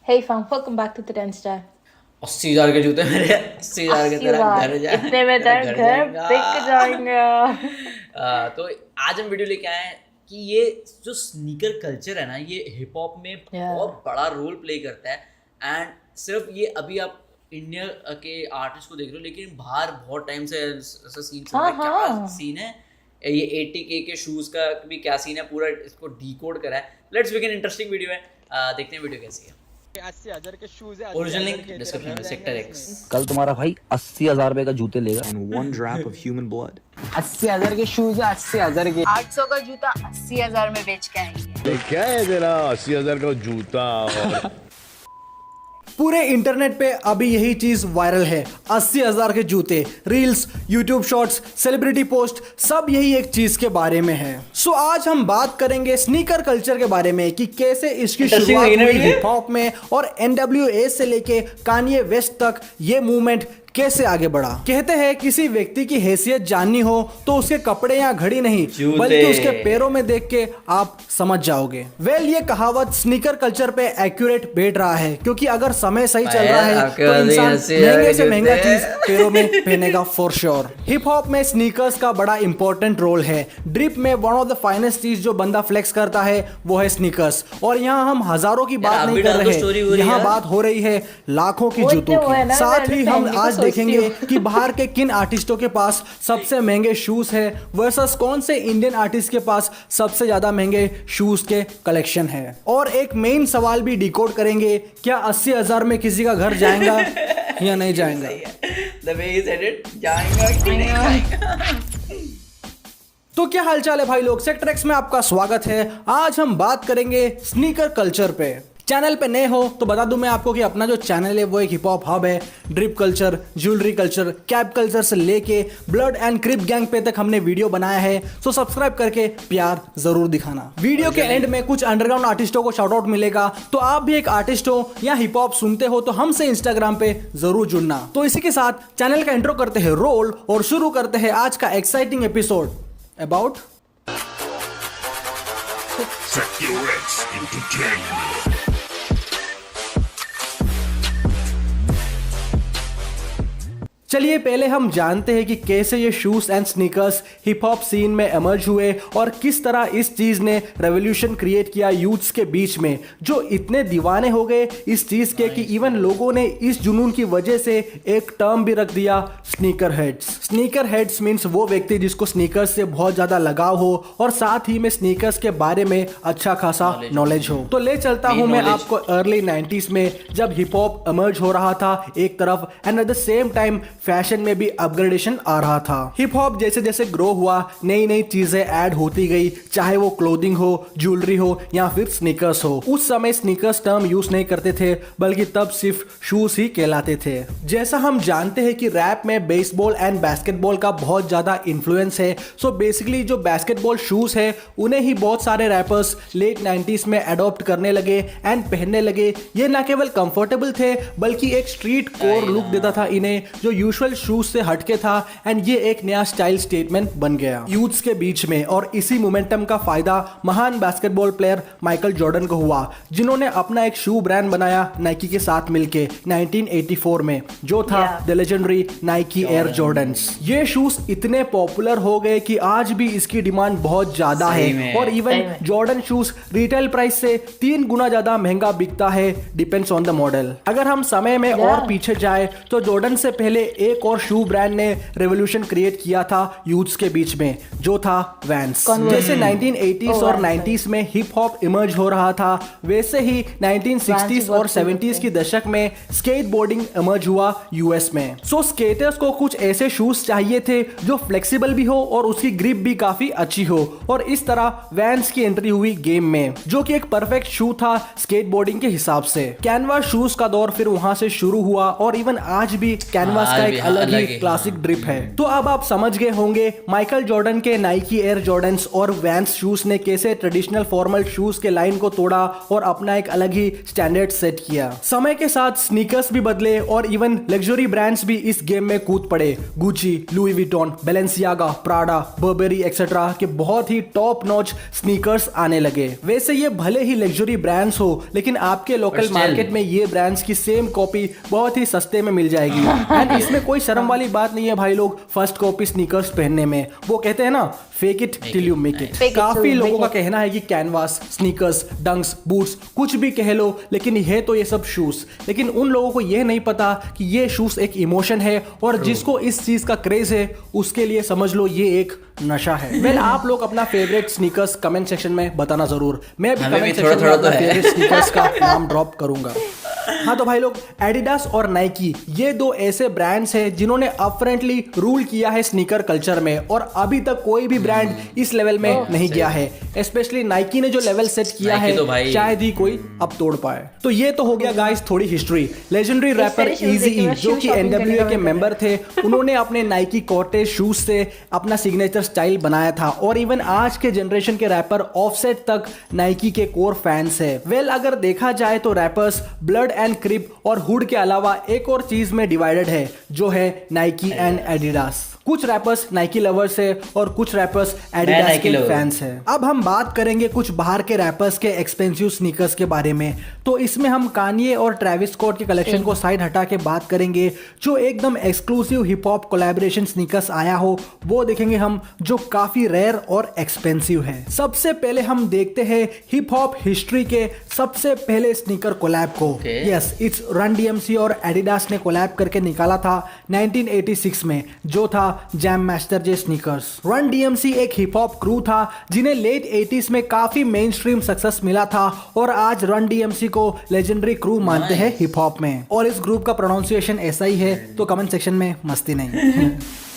Hey fam, welcome back to the 10 Star. 80,000 के जूते मेरे 80,000 के तेरा घर जाए इतने में तेरा घर बिक जाएगा। तो आज हम वीडियो लेके आए हैं कि ये जो स्नीकर कल्चर है ना, ये हिप हॉप में बहुत बड़ा रोल प्ले करता है। एंड सिर्फ ये अभी आप इंडिया के आर्टिस्ट को देख रहे हो, लेकिन बाहर बहुत टाइम से ऐसा सीन चल रहा है। क्या सीन है ये 80K के शूज का भी, क्या सीन है, पूरा इसको डीकोड करा है। Let's begin. इंटरेस्टिंग वीडियो है, देखते हैं वीडियो कैसी है। 80,000 के शूज है। ओरिजिनल लिंक डिस्क्रिप्शन में, सेक्टर X। कल तुम्हारा भाई 80,000 रुपए का जूते लेगा। on one drop of human blood. 80,000 के शूज है, 80,000 के 800 का जूता 80,000 में बेच के आएंगे। क्या है तेरा 80,000 का जूता? और पूरे इंटरनेट पे अभी यही चीज वायरल है। 80,000 के जूते, reels, YouTube shorts, celebrity post, सब यही एक चीज के बारे में है। सो आज हम बात करेंगे स्नीकर कल्चर के बारे में कि कैसे इसकी शुरुआत हुई हिप हॉप में और NWA से लेके कान्ये वेस्ट तक ये मूवमेंट कैसे आगे बढ़ा। कहते हैं किसी व्यक्ति की हैसियत जाननी हो तो उसके कपड़े या घड़ी नहीं बल्कि उसके पैरों में देख के आप समझ जाओगे। ये कहावत स्नीकर कल्चर पे एक्यूरेट बैठ रहा है, क्योंकि अगर समय सही चल रहा है तो इंसान महंगे से महंगा चीज पैरों में पहनेगा फॉर श्योर। हिप हॉप में स्नीकर्स का बड़ा इंपॉर्टेंट रोल है। ड्रिप में वन ऑफ द फाइनेस्ट चीज जो बंदा फ्लेक्स करता है वो है स्नीकर्स। और यहाँ हम हजारों की बात नहीं कर रहे, यहाँ बात हो रही है लाखों की जूतों की। साथ ही हम आज देखेंगे कि बाहर के किन आर्टिस्टों के पास सबसे महंगे शूज है वर्सेस कौन से इंडियन आर्टिस्ट के पास सबसे ज्यादा महंगे शूज के कलेक्शन है। और एक मेन सवाल भी डिकोड करेंगे, क्या 80,000 में किसी का घर जाएगा या नहीं जाएगा। The way he said it, जाएगा कि नहीं जाएगा। तो क्या हालचाल है भाई लोग, सेक्टर X में आपका स्वागत है। आज हम बात करेंगे स्नीकर कल्चर पे। चैनल पे नए हो तो बता दूं मैं आपको कि अपना जो चैनल है वो एक हिप हॉप हब है। Drip culture, jewellery culture, cap culture से लेके ब्लड एंड क्रिप गैंग पे तक हमने वीडियो बनाया है। सो सब्सक्राइब करके प्यार जरूर दिखाना। वीडियो के एंड में कुछ अंडरग्राउंड आर्टिस्टों को शाउट आउट मिलेगा, तो आप भी एक आर्टिस्ट हो या हिप हॉप सुनते हो तो हमसे इंस्टाग्राम पे जरूर जुड़ना। तो इसी के साथ चैनल का इंट्रो करते हैं रोल और शुरू करते हैं आज का exciting episode about Sector X Entertainment. चलिए पहले हम जानते हैं कि कैसे ये shoes and sneakers hip hop scene में इमर्ज हुए और किस तरह इस चीज ने रेवोल्यूशन क्रिएट किया यूथ्स के बीच में, जो इतने दीवाने हो गए इस चीज के कि इवन लोगों ने इस जुनून की वजह से एक टर्म भी रख दिया, sneaker heads. Sneaker heads means वो व्यक्ति जिसको स्नीकर्स से बहुत ज्यादा लगाव हो और साथ ही में स्नीकर्स के बारे में अच्छा खासा नॉलेज हो। तो ले चलता हूं मैं आपको अर्ली 90s में, जब हिप हॉप इमर्ज हो रहा था एक तरफ and at the same time fashion में भी अपग्रेडेशन आ रहा था। हिप हॉप जैसे जैसे ग्रो हुआ नई नई चीजें ऐड होती गई, चाहे वो क्लोथिंग हो, ज्वेलरी हो या फिर स्नीकर्स हो। उस समय स्नीकर्स टर्म यूज नहीं करते थे बल्कि तब सिर्फ शूज ही कहलाते थे। जैसा हम जानते हैं कि रैप में बेसबॉल एंड बास्केटबॉल का बहुत ज्यादा इन्फ्लुएंस है। सो बेसिकली जो बास्केटबॉल शूज है उन्हें ही बहुत सारे रैपर्स लेट 90s में अडॉप्ट करने लगे एंड पहनने लगे। ये ना केवल कंफर्टेबल थे बल्कि एक स्ट्रीट कोर लुक देता था इन्हें, जो यूजुअल शूज से हटके था एंड ये एक नया स्टाइल स्टेटमेंट बन गया यूथ्स के बीच में। और इसी मोमेंटम का फायदा महान बास्केटबॉल प्लेयर माइकल जॉर्डन को हुआ, जिन्होंने अपना एक शू ब्रांड बनाया नाइकी के साथ मिलके 1984 में, जो था the legendary Nike air Jordans. ये शूज इतने पॉपुलर हो गए कि आज भी इसकी डिमांड बहुत ज्यादा है और even Jordan shoes retail price से 3 गुना ज्यादा महंगा बिकता है, डिपेंड्स ऑन द मॉडल। अगर हम समय में और पीछे जाए तो जॉर्डन से पहले एक और शू ब्रांड ने रेवोल्यूशन क्रिएट किया था यूथ्स के बीच में, जो था वैंस। जैसे 1980s और 90s में हिप हॉप इमर्ज हो रहा था, वैसे ही 1960s और 70s की दशक में स्केटबोर्डिंग इमर्ज हुआ यूएस में। सो स्केटर्स को कुछ ऐसे शूज चाहिए थे जो फ्लेक्सिबल भी हो और उसकी ग्रिप भी काफी अच्छी हो, और इस तरह वैंस की एंट्री हुई गेम में, जो कि एक परफेक्ट शू था स्केटबोर्डिंग के हिसाब से। कैनवास शूज का दौर फिर वहां से शुरू हुआ और इवन आज भी कैनवास का Original एक भी, हाँ, अलग अलग ही ही, क्लासिक ड्रिप है। तो अब आप समझ गए होंगे माइकल जॉर्डन के नाइकी एयर जॉर्डन्स और वैंस शूज ने कैसे ट्रेडिशनल फॉर्मल शूज के लाइन को तोड़ा और अपना एक अलग ही स्टैंडर्ड सेट किया। समय के साथ स्नीकर्स भी बदले और इवन लग्जरी ब्रांड्स भी इस गेम में कूद पड़े। Gucci, Louis Vuitton, Balenciaga, Prada, barberi etcetera के बहुत ही टॉप नॉच स्नीकर्स आने लगे। वैसे ये भले ही लग्जरी ब्रांड्स हो, लेकिन आपके लोकल मार्केट में ये ब्रांड्स की सेम कॉपी बहुत ही सस्ते में मिल जाएगी। एंड इसमें कोई शर्म वाली बात नहीं है भाई लोग फर्स्ट कॉपी स्नीकर्स पहनने में। वो कहते हैं ना, fake it till you make it. काफी लोगों का कहना है कि कैनवास, स्नीकर्स, डंक्स, बूट्स कुछ भी कह लो, लेकिन है तो ये सब शूज। लेकिन उन लोगों को ये नहीं पता कि ये शूज एक इमोशन है और जिसको इस चीज का क्रेज है उसके लिए समझ लो ये एक नशा है। वेल आप लोग अपना फेवरेट स्नीकर्स कमेंट सेक्शन में बताना जरूर। मैं भी कमेंट सेक्शन में अपना फेवरेट स्नीकर्स का नाम ड्रॉप करूंगा। हाँ तो भाई लोग, एडिडास और नाइकी ये दो ऐसे ब्रांड्स हैं जिन्होंने अपफ्रंटली रूल किया है स्नीकर कल्चर में, और अभी तक कोई भी ब्रांड इस लेवल में नहीं गया है। स्पेशली नाइकी ने जो लेवल सेट किया है तो शायद ही कोई अब तोड़ पाए। तो ये तो हो गया गाइस थोड़ी हिस्ट्री। लेजेंडरी रैपर इजी जो कि NWA के मेंबर थे, उन्होंने अपने नाइकी कॉर्टेज शूज से अपना सिग्नेचर स्टाइल बनाया था, और इवन आज के जनरेशन के रैपर ऑफसेट तक नाइकी के कोर फैंस है। वेल अगर देखा जाए तो रैपर्स ब्लड एंड क्रिप और हुड के अलावा एक और चीज में डिवाइडेड है, जो है नाइकी एंड एडिडास। कुछ रैपर्स नाइकी लवर्स है और कुछ रैपर्स एडिडास के फैंस है। अब हम बात करेंगे कुछ बाहर के रैपर्स के एक्सपेंसिव स्नीकर्स के बारे में। तो इसमें हम कानिये और ट्रेविस स्कॉट के कलेक्शन को साइड हटा के बात करेंगे। जो एकदम exclusive hip hop collaboration sneakers आया हो वो देखेंगे हम, जो काफी रेयर और एक्सपेंसिव है। सबसे पहले हम देखते हैं हिप हॉप हिस्ट्री के सबसे पहले स्नीकर कोलैब को। यस, इट्स रन DMC और एडिडास ने कोलैब करके निकाला था 1986 में, जो था जैम मास्टर जे स्नीकर्स। रन DMC एक हिप हॉप क्रू था जिन्हें लेट 80s में काफी मेन स्ट्रीम सक्सेस मिला था, और आज रन DMC को लेजेंडरी क्रू मानते हैं हिप हॉप में। और इस ग्रुप का प्रोनाउंसिएशन ऐसा ही है, तो कमेंट सेक्शन में मस्ती नहीं।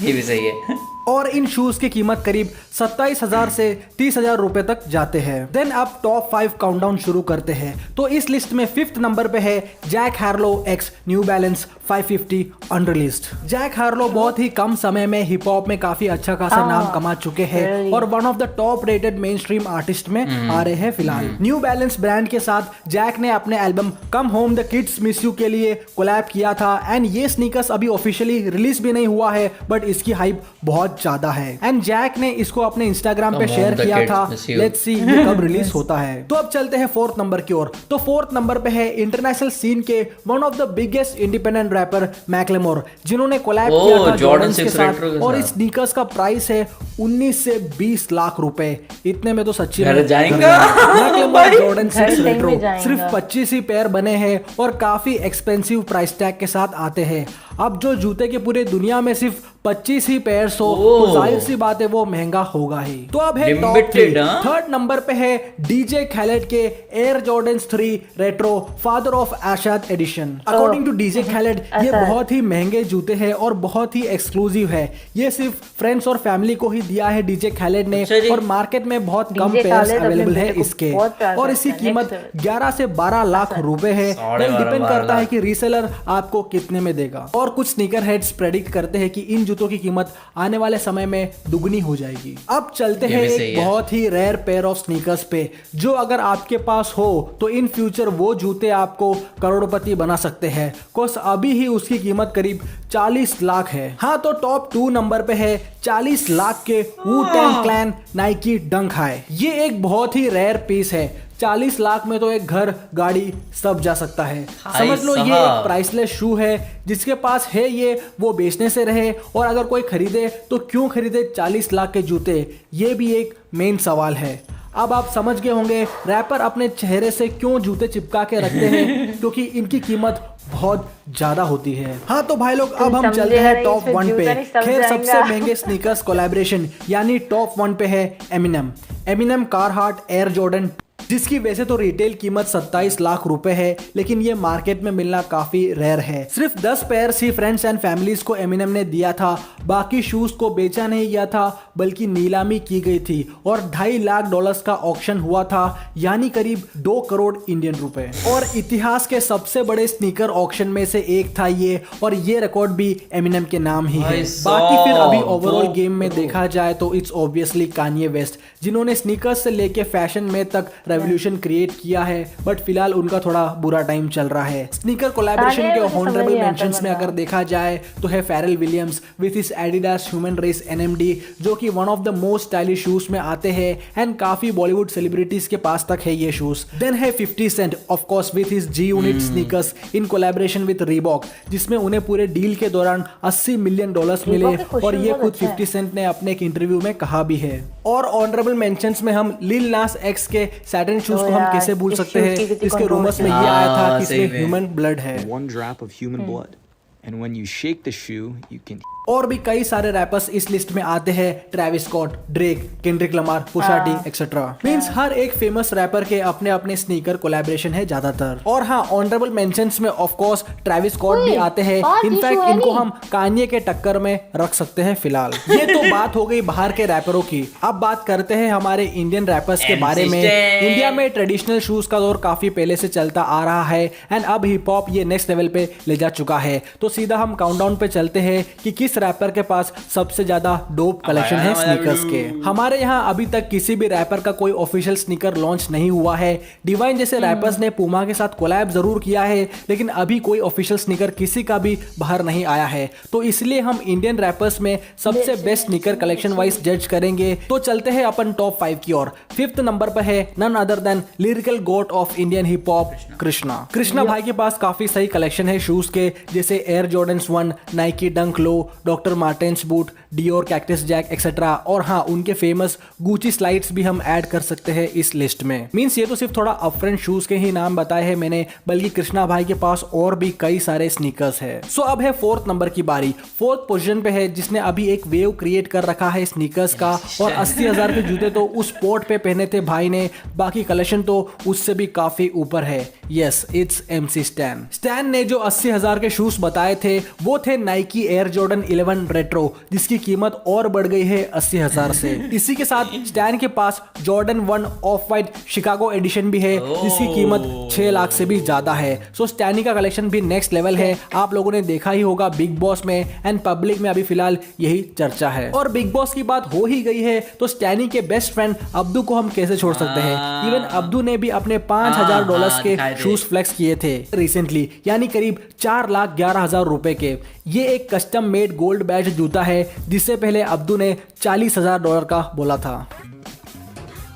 ये भी सही है। और इन शूज की कीमत करीब 27,000 से 30,000 रुपए तक जाते हैं। देन अब टॉप 5 काउंटडाउन शुरू करते हैं। तो इस लिस्ट में 5th नंबर पे है Jack Harlow x New Balance 550 unreleased. Jack Harlow बहुत ही कम समय में हिप हॉप में काफी अच्छा खासा नाम कमा चुके हैं और one of the top rated main stream artist में आ रहे हैं फिलहाल। न्यू बैलेंस ब्रांड के साथ जैक ने अपने album come home the kids miss you के लिए कोलैब किया था, एंड ये स्नीकर्स अभी ऑफिशियली रिलीज भी नहीं हुआ है, बट इसकी हाइप बहुत ज्यादा है। एंड जैक ने इसको अपने इंस्टाग्राम पे शेयर किया था। लेट्स सी ये कब रिलीज होता है। तो अब चलते हैं 4th नंबर की ओर। तो 4th नंबर पे है इंटरनेशनल सीन के one of the biggest independent rapper Macklemore, जिन्होंने कोलैब किया था जॉर्डन के साथ, और इस स्नीकर्स का प्राइस है 19 से 20 लाख रुपए। इतने में तो सच्ची में मैकलेमोर जॉर्डन 6 रेट्रो सिर्फ 25 ही पेयर बने हैं और काफी एक्सपेंसिव प्राइस टैग के साथ आते हैं। अब जो जूते के पूरे दुनिया में सिर्फ 25 ही पेयर हो, तो जाहिर सी बात है वो महंगा होगा ही। तो अब है टॉप 3। 3rd नंबर पे है डीजे खैलेड के Air Jordan 3 retro Father of Asahd edition. According to DJ Khaled ये बहुत ही महंगे जूते हैं और बहुत ही एक्सक्लूसिव है। ये सिर्फ फ्रेंड्स और फैमिली को ही दिया है डीजे खैलेड ने, और मार्केट में बहुत कम पेयर्स अवेलेबल है इसके, और इसकी कीमत 11 से 12 लाख रुपए है। डिपेंड करता है कि रीसेलर आपको कितने में देगा। और कुछ स्नीकर हेड्स प्रेडिक्ट करते हैं कि इन जूतों की कीमत आने वाले समय में दुगनी हो जाएगी। अब चलते हैं एक बहुत ही रेयर पेयर ऑफ स्नीकर्स पे, जो अगर आपके पास हो तो इन फ्यूचर वो जूते आपको करोड़पति बना सकते हैं, कोस अभी ही उसकी कीमत करीब 40 लाख है। हाँ तो टॉप 2 नंबर पे है 40 लाख के वू-टैंग क्लैन नाइकी डंक हाई। ये एक बहुत ही रेयर पीस है। 40 लाख में तो एक घर, गाड़ी सब जा सकता है। समझ लो ये एक प्राइसलेस शू है। जिसके पास है ये वो बेचने से रहे, और अगर कोई खरीदे तो क्यों खरीदे 40 लाख के जूते, ये भी एक मेन सवाल है। अब आप समझ गए होंगे रैपर अपने चेहरे से क्यों जूते चिपका के रखते हैं, क्योंकि इनकी कीमत बहुत ज्यादा होती है। हाँ तो भाई लोग अब हम चलते हैं टॉप 1 पे। खैर सबसे महंगे स्नीकर्स कोलैबोरेशन यानी टॉप 1 पे है एमिनेम कारहार्ट एयर जॉर्डन जिसकी वैसे तो रिटेल कीमत 27 लाख रुपए है, लेकिन ये मार्केट में मिलना काफी रेयर है। सिर्फ 10 pairs he friends and families को एमिनेम ने दिया था, बाकी शूज को बेचा नहीं गया था बल्कि नीलामी की गई थी और $2.5 लाख का ऑक्शन हुआ था, यानी करीब 2 करोड़ इंडियन रुपए। और इतिहास के सबसे बड़े स्नीकर ऑक्शन में से एक था ये, और ये रिकॉर्ड भी एमिनेम के नाम ही है। बाकी फिर अभी ओवरऑल गेम में देखा जाए तो इट्स ऑब्वियसली कान्ये वेस्ट, जिन्होंने स्नीकर्स से लेके फैशन में तक रेवोल्यूशन क्रिएट किया है, बट फिलहाल उनका थोड़ा बुरा टाइम चल रहा है। स्नीकर कोलैबोरेशन के ऑनरेबल मेंशंस में अगर देखा जाए तो है Pharrell Williams with his Adidas Human Race NMD, जो कि one of the most stylish shoes में आते हैं एंड काफी बॉलीवुड सेलिब्रिटीज के पास तक है ये शूज। देन है 50 Cent of course with his G unit sneakers in collaboration with Reebok, जिसमें उन्हें पूरे डील के दौरान $80 मिलियन मिले, और ये खुद 50 सेंट ने अपने एक इंटरव्यू में कहा भी है। और ऑनरेबल मेंशंस में हम लिल नास एक्स के सैटिन शूज को हम कैसे भूल सकते हैं, इसके रूमर्स में ये आया था कि इसमें ह्यूमन ब्लड है। One drop of human blood. And when you shake the shoe, you can और भी कई सारे रैपर्स इस लिस्ट में आते हैं, Travis Scott, Drake, Kendrick Lamar, Pusha T etcetera. Means हर एक फेमस रैपर के अपने अपने स्नीकर कोलैबोरेशन है ज्यादातर। और हाँ, ऑनरेबल मेंशंस में ऑफ कोर्स ट्रेविस स्कॉट भी आते हैं। इनफैक्ट इनको हम कान्ये के टक्कर में रख सकते हैं फिलहाल। ये तो बात हो गई बाहर के रैपरों की। अब बात करते हैं हमारे इंडियन रैपर्स के बारे में। इंडिया में ट्रेडिशनल शूज का दौर काफी पहले से चलता आ रहा है एंड अब हिप हॉप ये नेक्स्ट लेवल पे ले जा चुका है। तो सीधा हम काउंटडाउन पे चलते हैं कि किस रैपर के पास सबसे ज्यादा डोप कलेक्शन है स्नीकर्स के। हमारे यहाँ अभी तक किसी भी रैपर का कोई ऑफिशियल स्नीकर लॉन्च नहीं हुआ है। डिवाइन जैसे रैपर्स ने पूमा के साथ कोलैब जरूर किया है, लेकिन अभी कोई ऑफिशियल स्नीकर किसी का भी बाहर नहीं आया है। तो इसलिए हम इंडियन रैपर्स में सबसे बेस्ट स्नीकर कलेक्शन वाइज जज करेंगे। तो चलते हैं अपन टॉप 5 की ओर। 5th नंबर पर है none other than lyrical god of Indian hip hop, Krishna भाई के पास काफी सही कलेक्शन है शूज के, जैसे air Jordans 1, Nike Dunk Low, Doctor Martens boot, Dior Cactus Jack etcetera. और हाँ, उनके फेमस गुची स्लाइड्स भी हम ऐड कर सकते हैं इस लिस्ट में। मींस ये तो सिर्फ थोड़ा अपफ्रंट शूज के ही नाम बताए हैं मैंने, बल्कि कृष्णा भाई के पास और भी कई सारे स्नीकर्स है। सो अब है 4th नंबर की बारी। 4th पोजीशन पे है जिसने अभी एक वेव क्रिएट कर रखा है स्नीकर्स का, और 80,000 के जूते तो उस स्पॉट पे पहने थे भाई ने, बाकी कलेक्शन तो उससे भी काफी ऊपर है। यस, इट्स MC स्टैन ने जो 80,000 के शूज बताए थे वो थे नाइकी एयर जॉर्डन 11 रेट्रो, जिसकी कीमत और बढ़ गई है 80,000 से। इसी के साथ स्टैन के पास Jordan 1 Off White Chicago edition भी है, जिसकी कीमत 6 लाख से भी ज्यादा है। सो स्टैनी का कलेक्शन भी नेक्स्ट लेवल है। आप लोगों ने देखा ही होगा बिग बॉस में एंड पब्लिक में अभी फिलहाल यही चर्चा है। और बिग बॉस की बात हो ही गई है तो स्टैनी के बेस्ट फ्रेंड अब्दू को हम कैसे छोड़ सकते हैं। इवन अब्दू ने भी अपने $5,000 के शूज फ्लेक्स किए थे रिसेंटली, यानी करीब 4,11,000 रुपए के। ये एक कस्टम मेड गोल्ड बैच जूता है, जिससे पहले अब्दू ने $40,000 का बोला था।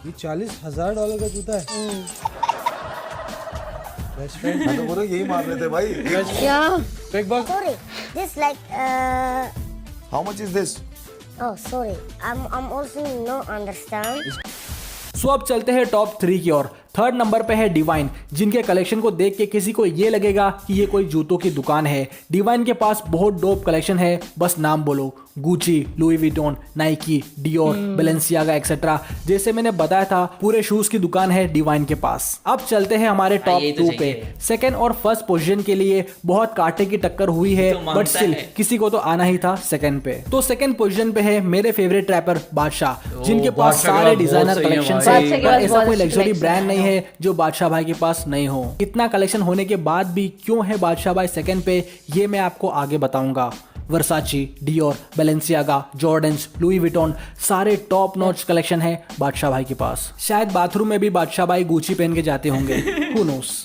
ये $40,000 का जूता है। मैं तो बोला यही मान रहे थे भाई। Yeah. Big box. Sorry. This like How much is this? Oh, sorry. I'm also no understand. सो अब चलते हैं टॉप 3 की ओर। 3rd नंबर पे है डिवाइन, जिनके कलेक्शन को देख के किसी को ये लगेगा कि ये कोई जूतों की दुकान है। डिवाइन के पास बहुत डोप कलेक्शन है, बस नाम बोलो, Gucci, Louis Vuitton, Nike, Dior, Balenciaga etcetera. जैसे मैंने बताया था, पूरे शूज की दुकान है डिवाइन के पास। अब चलते हैं हमारे टॉप 2 पे। 2nd और 1st पोजीशन के लिए बहुत कांटे की टक्कर हुई है, बट स्टिल किसी को तो आना ही था 2nd पे। तो 2nd पोजीशन पे है मेरे फेवरेट रैपर बादशाह, जिनके पास सारे डिजाइनर कलेक्शन है, पर ऐसा कोई लग्जरी ब्रांड नहीं है जो बादशाह भाई के पास नहीं हो। इतना कलेक्शन होने के बाद भी क्यों है बादशाह भाई 2nd पे, ये मैं आपको आगे बताऊंगा। Versace, Dior, Balenciaga, Jordans, Louis Vuitton, सारे टॉप नॉच कलेक्शन है बादशाह भाई के पास। शायद बाथरूम में भी बादशाह भाई गुची पहन के जाते होंगे, हु नोस।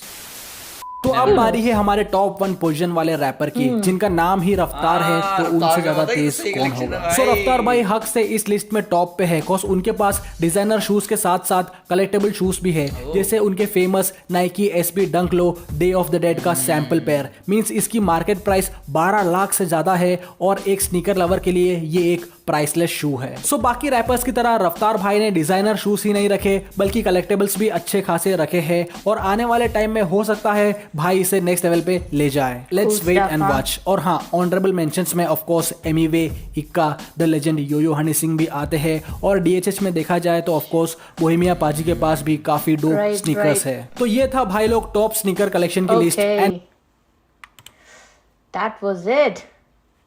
तो अब बारी है हमारे टॉप 1 पोजीशन वाले रैपर की, जिनका नाम ही रफ्तार है, तो उनसे ज्यादा तेज कौन होगा। सो रफ्तार भाई हक से इस लिस्ट में टॉप पे है, कॉज उनके पास डिजाइनर शूज के साथ साथ कलेक्टेबल शूज भी है, जैसे उनके फेमस नाइकी SB डंक लो डे ऑफ द डेड का सैंपल पेयर। मींस इसकी मार्केट प्राइस 12 लाख से ज्यादा है, और एक स्नीकर लवर के लिए ये एक प्राइसलेस शू है। सो बाकी रैपर्स की तरह रफ्तार भाई ने डिजाइनर शूज ही नहीं रखे, बल्कि कलेक्टेबल्स भी अच्छे खासे रखे हैं, और आने वाले टाइम में हो सकता है भाई इसे नेक्स्ट लेवल पे ले जाए। Let's Cool wait stuff, and हाँ। वॉच। और हाँ, ऑनरेबल मेंशंस में of course Emiway, Ikka, the legend Yo Yo Honey Singh भी आते हैं। और डीएचएच में देखा जाए तो ऑफ कोर्स बोहेमिया पाजी के पास भी काफी डोप Right, स्नीकर्स right. है। तो ये था भाई लोग टॉप स्नीकर कलेक्शन की list. Okay. And That was it.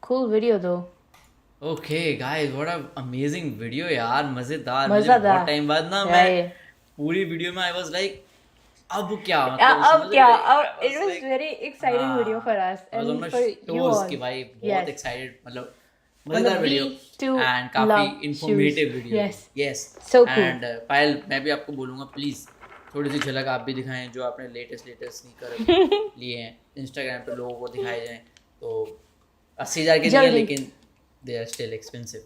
Cool video though. Okay guys, what a amazing video यार, मजेदार। मुझे मजेदार। बहुत टाइम बाद ना मैं पूरी वीडियो में आई वाज लाइक अब क्या अब समझ क्या? रहे? It was very exciting video for us I was on and my for you toes all. कि भाई Yes. बहुत एक्साइटेड, मतलब मजेदार we वीडियो too एंड काफी love informative shoes. Video. Yes. Yes, So cool. And Payal, मैं भी आपको बोलूंगा प्लीज थोड़ी सी झलक आप भी दिखाएं जो आपने लेटेस्ट स्नीकर लिए हैं। इंस्टाग्राम पे लोगों को दिखाए जाएं तो 80,000 के लिए, जल्दी। लेकिन they are still expensive.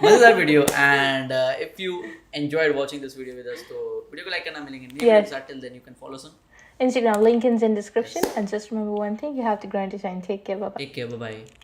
मजेदार video. And if you enjoyed watching this video with us, तो वीडियो को लाइक करना मिलेंगे। Yes. Till then you can follow us on Instagram link is in description. And just remember one thing, you have to grind to shine. Take care. Bye bye. Take care, bye bye.